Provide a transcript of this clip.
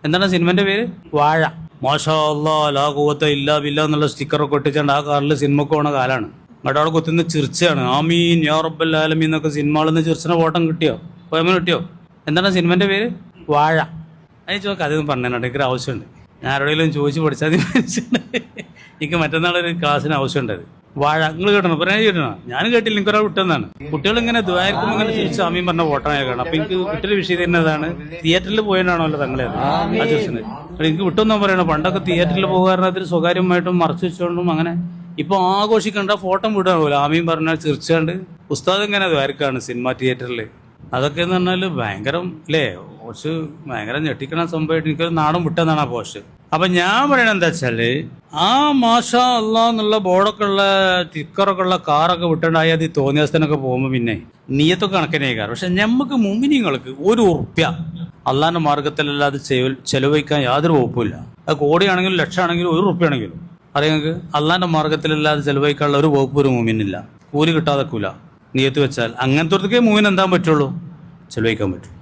എന്താണ് സിനിമന്റെ പേര്? വാഴ. മാഷാ അല്ലാ ലാ ഖുവത ഇല്ലാ ബില്ലാ എന്നുള്ള സ്റ്റിക്കറൊക്കെ ഒട്ടിച്ചാണ്ട് ആ കാറിൽ സിനിമക്ക് പോണ കാലാണ്. അങ്ങോട്ട് അവിടെ കുത്തുന്ന ചിർച്ചയാണ്. ആമീൻ യാ റബ്ബൽ ആലമീൻ എന്നൊക്കെ സിനിമകളിൽ നിന്ന് ചിർച്ചന ഫോട്ടം കിട്ടിയോ? പോയമ്മ കിട്ടിയോ? എന്താണ് സിനിമന്റെ പേര്? വാഴ. അത് ചോദിക്കാം, അതൊന്നും പറഞ്ഞാൽ എനിക്കൊരു ആവശ്യമുണ്ട്. ഞാൻ ആരോടെങ്കിലും ചോദിച്ചു പഠിച്ചാൽ എനിക്ക് മറ്റന്നാളൊരു ക്ലാസ്സിന് ആവശ്യമുണ്ടത്. വാഴ നിങ്ങൾ കേട്ടോ? പറയാൻ കേട്ടോ? ഞാൻ കേട്ടില്ല, എനിക്കൊരാൾ വിട്ടെന്നാണ്. കുട്ടികൾ ഇങ്ങനെ ദ്വാരക്കുമ്പോൾ ഇങ്ങനെ ചിരിച്ച് ആമീൻ പറഞ്ഞ ഫോട്ടോ കാണാം. അപ്പൊ എനിക്ക് കുട്ടിയുടെ വിഷയം തന്നെതാണ്. തിയേറ്ററിൽ പോയതാണല്ലോ തങ്ങളെ ആ ചിരിച്ചത്. എനിക്ക് വിട്ടെന്നാ പറയണം. പണ്ടൊക്കെ തിയേറ്ററിൽ പോകാറുണ്ട് സ്വകാര്യമായിട്ടും മറച്ചു വെച്ചോണ്ടും അങ്ങനെ. ഇപ്പൊ ആഘോഷിക്കണ്ട, ഫോട്ടോ വിടാൻ പോലെ ആമീൻ പറഞ്ഞാൽ ചിരിച്ചാണ്ട് ഉസ്താദ് ഇങ്ങനെ ദ്വാരക്കാണ് സിനിമ തിയേറ്ററിൽ. അതൊക്കെ എന്ന് പറഞ്ഞാൽ ഭയങ്കരം അല്ലേ, കുറച്ച് ഭയങ്കര ഞെട്ടിക്കണ സംഭവമായിട്ട് എനിക്കൊരു നാടൻ വിട്ടെന്നാണ് ആ പോസ്റ്റ്. അപ്പൊ ഞാൻ പറയണത് എന്താ വെച്ചാല്, ആ മാഷാ അല്ലാ എന്നുള്ള ബോർഡൊക്കെ ഉള്ള സ്റ്റിക്കറൊക്കെ ഉള്ള കാറൊക്കെ വിട്ടുണ്ടായി അത് തോന്നിയസ്ഥനൊക്കെ പോകുമ്പോ പിന്നെ നീയത്തൊക്കെ കണക്കിനേക്കാറ്. പക്ഷെ ഞമ്മക്ക് മുമ്പിനിങ്ങൾക്ക് ₹1 അള്ളാന്റെ മാർഗത്തിലല്ലാതെ ചെലവഴിക്കാൻ യാതൊരു വകുപ്പില്ല. അത് കോടിയാണെങ്കിലും ലക്ഷമാണെങ്കിലും ₹1 ആണെങ്കിലും അറിയാം നിങ്ങൾക്ക്. അള്ളാന്റെ മാർഗത്തിലല്ലാതെ ചെലവഴിക്കാനുള്ള ഒരു വകുപ്പ് ഒരു മൂമിനില്ല. കൂലി കിട്ടാതെക്കൂല. നീയത്ത് വെച്ചാൽ അങ്ങനത്തെ മൂമിന് എന്താൻ പറ്റുള്ളൂ? ചെലവഴിക്കാൻ പറ്റും.